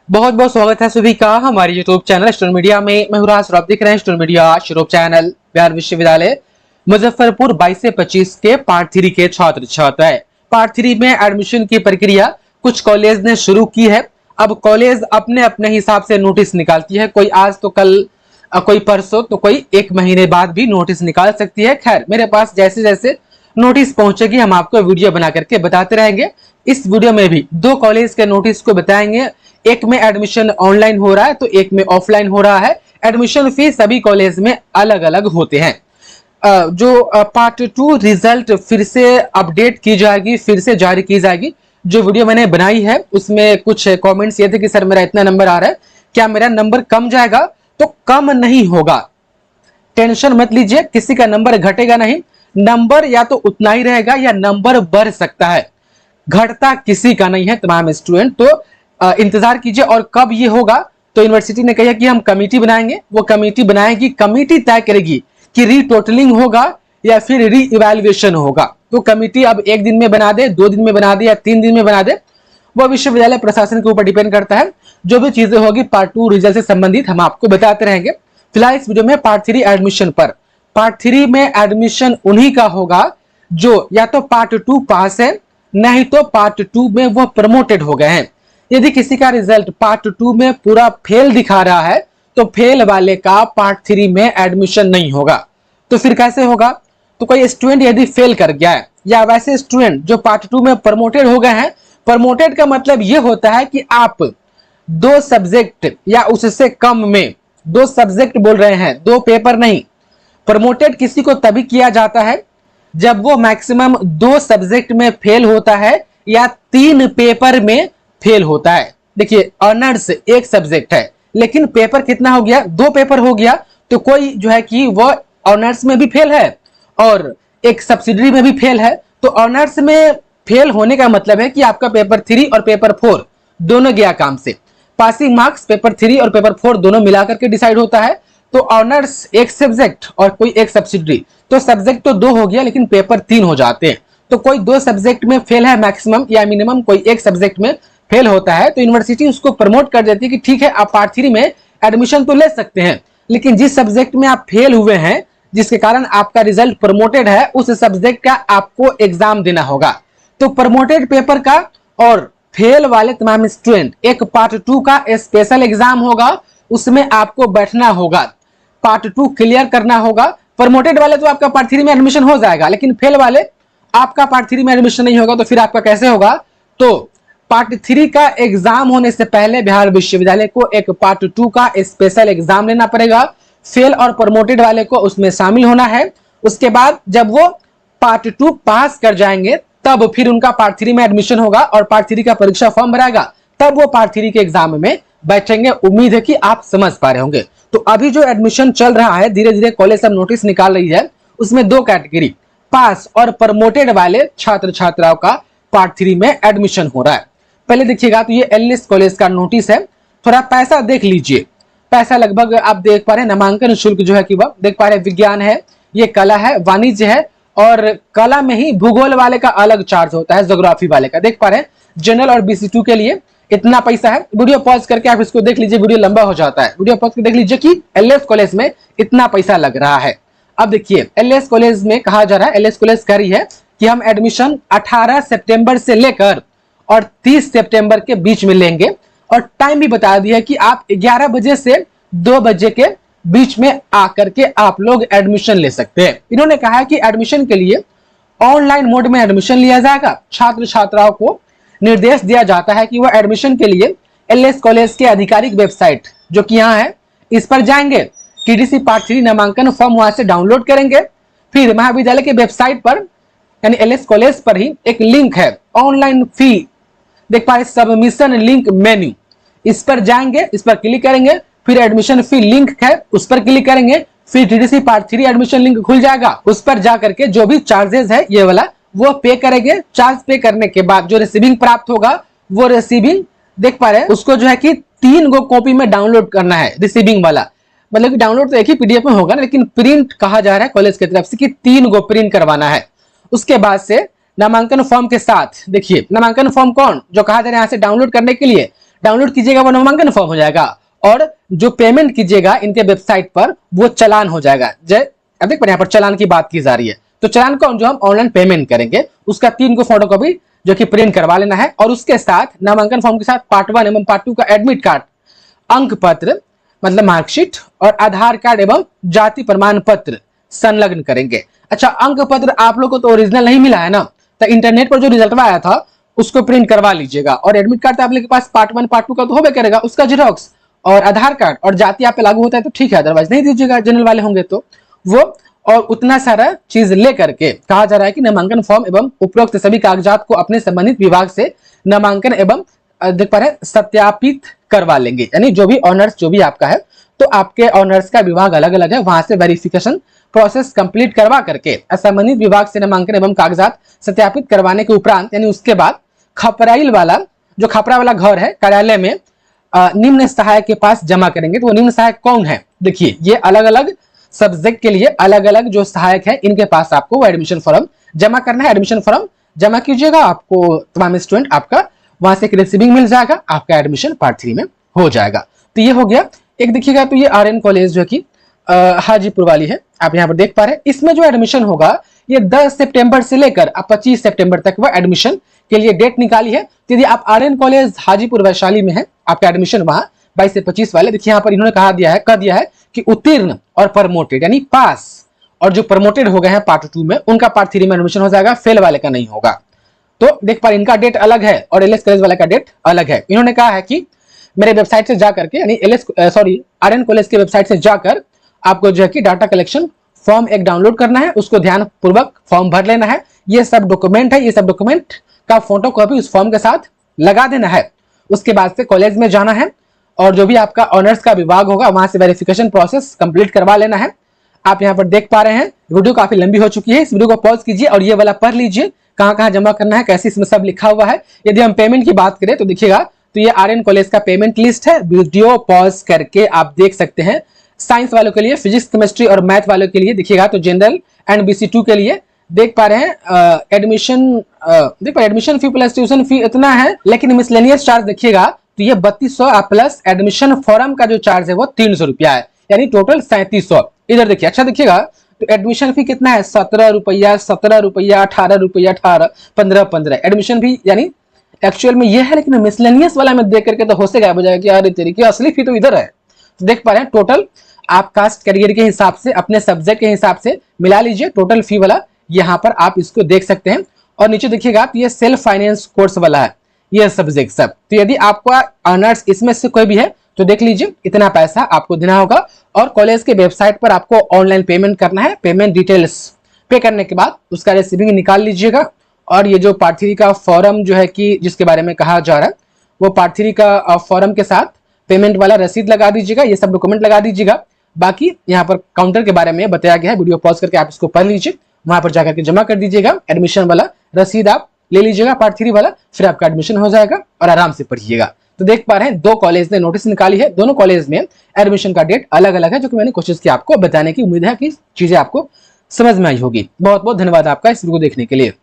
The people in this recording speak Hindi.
बहुत बहुत स्वागत है सभी का हमारे यूट्यूब चैनल स्टूडेंट मीडिया में। मैं हूं राज और आप देख रहे हैं student media YouTube channel. Bihar विश्वविद्यालय मुजफ्फरपुर 22 से 25 के पार्ट 3 के छात्र छात्रा है। पार्ट 3 में एडमिशन की प्रक्रिया कुछ कॉलेज ने शुरू की है। अब कॉलेज अपने अपने हिसाब से नोटिस निकालती है, कोई आज तो कल, कोई परसों तो कोई एक महीने बाद भी नोटिस निकाल सकती है। खैर, मेरे पास जैसे जैसे नोटिस पहुंचेगी हम आपको वीडियो बना करके बताते रहेंगे। इस वीडियो में भी दो कॉलेज के नोटिस को बताएंगे। एक में एडमिशन ऑनलाइन हो रहा है तो एक में ऑफलाइन हो रहा है। एडमिशन फीस सभी कॉलेज में अलग अलग होते हैं। जो पार्ट 2 रिजल्ट फिर से अपडेट की जाएगी, फिर से जारी की जाएगी। जो वीडियो मैंने बनाई है उसमें कुछ कमेंट्स ये थे कि सर मेरा इतना नंबर आ रहा है, क्या मेरा नंबर कम जाएगा? तो कम नहीं होगा, टेंशन मत लीजिए, किसी का नंबर घटेगा नहीं। नंबर या तो उतना ही रहेगा या नंबर बढ़ सकता है, घटता किसी का नहीं है तमाम स्टूडेंट। तो इंतजार कीजिए। और कब ये होगा? तो यूनिवर्सिटी ने कहा कि हम कमेटी बनाएंगे, वो कमेटी बनाएगी, कमेटी तय करेगी कि रीटोटलिंग होगा या फिर री इवैल्यूएशन होगा। तो कमेटी अब एक दिन में बना दे, 2 दिन में बना दे या 3 दिन में बना दे, वो विश्वविद्यालय प्रशासन के ऊपर डिपेंड करता है। जो भी चीजें होगी पार्ट 2 रिजल्ट से संबंधित हम आपको बताते रहेंगे। फिलहाल इस वीडियो में पार्ट 3 एडमिशन पर। पार्ट 3 में एडमिशन उन्हीं का होगा जो या तो पार्ट 2 पास है, नहीं तो पार्ट 2 में वो प्रमोटेड हो गए हैं। यदि किसी का रिजल्ट पार्ट 2 में पूरा फेल दिखा रहा है तो फेल वाले का पार्ट 3 में एडमिशन नहीं होगा। तो फिर कैसे होगा? तो कोई स्टूडेंट यदि फेल कर गया है या वैसे स्टूडेंट जो पार्ट 2 में प्रमोटेड हो गए हैं, प्रमोटेड का मतलब यह होता है कि आप 2 सब्जेक्ट या उससे कम में, 2 सब्जेक्ट बोल रहे हैं, 2 पेपर नहीं। प्रमोटेड किसी को तभी किया जाता है जब वो मैक्सिमम 2 सब्जेक्ट में फेल होता है या 3 पेपर में फेल होता है। देखिए, ऑनर्स एक सब्जेक्ट है लेकिन पेपर कितना हो गया? 2 पेपर हो गया। तो कोई जो है कि वो ऑनर्स में भी फेल है और एक सब्सिडरी में भी फेल है। तो ऑनर्स में फेल होने का मतलब है कि आपका पेपर 3 और पेपर 4 दोनों गया काम से। पासिंग मार्क्स पेपर 3 और पेपर 4 दोनों मिलाकर के डिसाइड होता है। तो ऑनर्स एक सब्जेक्ट और कोई एक सब्सिडरी, तो सब्जेक्ट तो 2 हो गया लेकिन पेपर 3 हो जाते हैं। तो कोई 2 सब्जेक्ट में फेल है मैक्सिमम या मिनिमम कोई एक सब्जेक्ट में फेल होता है तो यूनिवर्सिटी उसको प्रमोट कर देती है कि ठीक है, आप पार्ट 3 में एडमिशन तो ले सकते हैं, लेकिन जिस सब्जेक्ट में आप फेल हुए हैं, जिसके कारण आपका रिजल्ट प्रमोटेड है, उस सब्जेक्ट का आपको एग्जाम देना होगा। तो प्रमोटेड पेपर का और फेल वाले तमाम स्टूडेंट एक पार्ट 2 का स्पेशल एग्जाम होगा, उसमें आपको बैठना होगा, पार्ट 2 क्लियर करना होगा। प्रमोटेड वाले तो आपका पार्ट 3 में एडमिशन हो जाएगा, लेकिन फेल वाले आपका पार्ट 3 में एडमिशन नहीं होगा। तो फिर आपका कैसे होगा? तो पार्ट 3 का एग्जाम होने से पहले बिहार विश्वविद्यालय को एक पार्ट 2 का स्पेशल एग्जाम लेना पड़ेगा। फेल और प्रमोटेड वाले को उसमें शामिल होना है। उसके बाद जब वो पार्ट 2 पास कर जाएंगे तब फिर उनका पार्ट 3 में एडमिशन होगा और पार्ट 3 का परीक्षा फॉर्म भराएगा, तब वो पार्ट 3 के एग्जाम में बैठेंगे। उम्मीद है कि आप समझ पा रहे होंगे। तो अभी जो एडमिशन चल रहा है, धीरे धीरे कॉलेज सब नोटिस निकाल रही है, उसमें 2 कैटेगरी, पास और प्रमोटेड वाले छात्र छात्राओं का पार्ट 3 में एडमिशन हो रहा है। पहले देखिएगा तो ये एलएस कॉलेज का नोटिस है। थोड़ा पैसा देख लीजिए। पैसा लगभग आप देख पा रहे हैं, नामांकन शुल्क जो है कि वह देख पा रहे हैं, विज्ञान है, ये कला है, वाणिज्य है, और कला में ही भूगोल वाले का अलग चार्ज होता है, ज्योग्राफी वाले का देख पा रहे हैं। जनरल और BC2 के लिए इतना पैसा है। वीडियो पॉज करके आप इसको देख लीजिए, वीडियो लंबा हो जाता है। वीडियो पॉज करके देख लीजिए कि एलएस कॉलेज में इतना पैसा लग रहा है। अब देखिए, एलएस कॉलेज में कहा जा रहा है, एलएस कॉलेज कह रही है कि हम एडमिशन 18 सितंबर से लेकर और 30 सितंबर के बीच में लेंगे, और टाइम भी बता दिया कि आप 11 बजे से 2 बजे के बीच में आकर के आप लोग एडमिशन ले सकते हैं। इन्होंने कहा है कि एडमिशन के लिए ऑनलाइन मोड में एडमिशन लिया जाएगा। छात्र छात्राओं को निर्देश दिया जाता है कि वह एडमिशन के लिए एलएस कॉलेज के आधिकारिक वेबसाइट जो कि यहाँ है, इस पर जाएंगे, TDC पार्ट 3 नामांकन फॉर्म वहां से डाउनलोड करेंगे। फिर महाविद्यालय के वेबसाइट पर यानी एलएस कॉलेज पर ही एक लिंक है, ऑनलाइन फी देख पा रहे, सबमिशन लिंक मेन्यू, इस पर जाएंगे, इस पर क्लिक करेंगे, फिर एडमिशन फी लिंक है उस पर क्लिक करेंगे, फिर TDC पार्ट 3 एडमिशन लिंक खुल जाएगा, उस पर जा करके जो भी चार्जेस है ये वाला वो पे करेंगे। चार्ज पे करने के बाद जो रिसीविंग प्राप्त होगा, वो रिसीविंग देख पा रहे हैं, उसको जो है कि 3 गो कॉपी में डाउनलोड करना है। रिसीविंग वाला मतलब कि डाउनलोड तो एक ही PDF में होगा, लेकिन प्रिंट कहा जा रहा है कॉलेज की तरफ से कि 3 गो प्रिंट करवाना है। उसके बाद से नामांकन फॉर्म के साथ, देखिए नामांकन फॉर्म कौन जो कहा जा रहा है यहाँ से डाउनलोड करने के लिए, डाउनलोड कीजिएगा वो नामांकन फॉर्म हो जाएगा, और जो पेमेंट कीजिएगा इनके वेबसाइट पर वो चालान हो जाएगा। अब देख पर यहाँ पर चालान की बात की जा रही है, तो चालान को जो हम ऑनलाइन पेमेंट करेंगे उसका 3 को फोटो कॉपी जो कि प्रिंट करवा लेना है, और उसके साथ नामांकन फॉर्म के साथ पार्ट 1 एवं पार्ट 2 का एडमिट कार्ड, अंक पत्र मतलब मार्कशीट, और आधार कार्ड एवं जाति प्रमाण पत्र संलग्न करेंगे। अच्छा, अंक पत्र आप लोग को तो ओरिजिनल नहीं मिला है ना, तो इंटरनेट पर जो रिजल्ट आया था उसको प्रिंट करवा लीजिएगा, और एडमिट कार्ड तो आप लोग के पास पार्ट 1 पार्ट 2 का तो होबे करेगा, उसका जेरॉक्स, और आधार कार्ड और जाति आप पे लागू होता है तो ठीक है, अदरवाइज नहीं दीजिएगा, जनरल वाले होंगे तो वो। और उतना सारा चीज लेकर के कहा जा रहा है कि नामांकन फॉर्म एवं उपरोक्त सभी कागजात को अपने संबंधित विभाग से नामांकन एवं देख पा रहे सत्यापित करवा लेंगे। यानी जो भी ऑनर्स जो भी आपका है, तो आपके ऑनर्स का विभाग अलग अलग है, वहां से वेरिफिकेशन प्रोसेस कंप्लीट करवा करके संबंधित विभाग से नामांकन एवं कागजात सत्यापित करवाने के उपरांत, यानी उसके बाद खपराइल वाला जो खपरा वाला घर है कार्यालय में निम्न सहायक के पास जमा करेंगे। तो वो निम्न सहायक कौन है, देखिए ये अलग अलग सब्जेक्ट के लिए अलग अलग जो सहायक है इनके पास आपको वो एडमिशन फॉर्म जमा करना है। एडमिशन फॉर्म जमा कीजिएगा, आपको तमाम स्टूडेंट आपका वहां से एक रिसीविंग मिल जाएगा, आपका एडमिशन पार्ट 3 में हो जाएगा। तो ये हो गया एक। देखिएगा तो ये आरएन कॉलेज जो कि हाजीपुर वाली है, आप यहाँ पर देख पा रहे हैं। इसमें जो एडमिशन होगा ये 10 सितंबर से लेकर 25 सितंबर तक वह एडमिशन के लिए डेट निकाली है। तो यदि आप आरएन कॉलेज हाजीपुर वैशाली में है, आपका एडमिशन वहां 22 से 25 वाले, देखिए यहाँ पर इन्होंने कह दिया है कि उत्तीर्ण और प्रमोटेड यानी पास और जो प्रमोटेड हो गए हैं पार्ट 2 में, उनका पार्ट 3 में एडमिशन हो जाएगा, फेल वाले का नहीं होगा। तो देख पा रहे इनका डेट अलग है और एलएस कॉलेज वाले का डेट अलग है। इन्होंने कहा है कि मेरे वेबसाइट से जाकर के, यानी आरएन कॉलेज के वेबसाइट से जाकर आपको जो है कि डाटा कलेक्शन फॉर्म एक डाउनलोड करना है, उसको ध्यान पूर्वक फॉर्म भर लेना है। ये सब डॉक्यूमेंट है, ये सब डॉक्यूमेंट का फोटो कॉपी उस फॉर्म के साथ लगा देना है। उसके बाद से कॉलेज में जाना है और जो भी आपका ऑनर्स का विभाग होगा वहां से वेरिफिकेशन प्रोसेस कंप्लीट करवा लेना है। आप यहाँ पर देख पा रहे हैं वीडियो काफी लंबी हो चुकी है, इस वीडियो को पॉज कीजिए और ये वाला पढ़ लीजिए कहाँ कहाँ जमा करना है, कैसे इसमें सब लिखा हुआ है। यदि हम पेमेंट की बात करें तो देखिएगा तो ये आरएन कॉलेज का पेमेंट लिस्ट है, वीडियो पॉज करके आप देख सकते हैं। साइंस वालों के लिए, फिजिक्स केमिस्ट्री और मैथ वालों के लिए देखिएगा तो जनरल एंड BC2 के लिए देख पा रहे हैं admission fee plus tuition fee इतना है, लेकिन मिसलेनियस चार्ज देखिएगा तो ये 3200 प्लस एडमिशन फॉर्म का जो चार्ज है वो 300 रुपया है, यानी टोटल 3700। इधर देखिए, अच्छा देखिएगा तो एडमिशन फी कितना है, 17 रुपया 18 रुपया 18 15 एडमिशन फी, यानी एक्चुअल में ये है, लेकिन मिसलेनियस वाला में देख करके तो होशे गायब हो जाएगा कि यार तेरी की असली फी तो इधर है। तो देख पा रहे हैं टोटल आप कास्ट कैरियर के हिसाब से अपने सब्जेक्ट के हिसाब से मिला लीजिए, टोटल फी वाला यहाँ पर आप इसको देख सकते हैं। और नीचे देखिएगा आप ये सेल्फ फाइनेंस कोर्स वाला है, ये सब्जेक्ट सब। तो यदि आपका ऑनर्स इसमें से कोई भी है तो देख लीजिए इतना पैसा आपको देना होगा, और कॉलेज के वेबसाइट पर आपको ऑनलाइन पेमेंट करना है। पेमेंट डिटेल्स पे करने के बाद उसका रिसीविंग निकाल लीजिएगा, और ये जो पार्ट 3 का फॉर्म जो है कि जिसके बारे में कहा जा रहा है वो पार्ट 3 का फॉर्म के साथ पेमेंट वाला रसीद लगा दीजिएगा, ये सब डॉक्यूमेंट लगा दीजिएगा। बाकी यहाँ पर काउंटर के बारे में बताया गया है, वीडियो पॉज करके आप इसको पढ़ लीजिए, वहां पर जाकर के जमा कर दीजिएगा। एडमिशन वाला रसीद आप ले लीजिएगा पार्ट 3 वाला, फिर आपका एडमिशन हो जाएगा और आराम से पढ़िएगा। तो देख पा रहे हैं 2 कॉलेज ने नोटिस निकाली है, दोनों कॉलेज में एडमिशन का डेट अलग अलग है, जो कि मैंने कोशिश की आपको बताने की। उम्मीद है कि चीजें आपको समझ में आई होगी। बहुत बहुत धन्यवाद आपका इस वीडियो को देखने के लिए।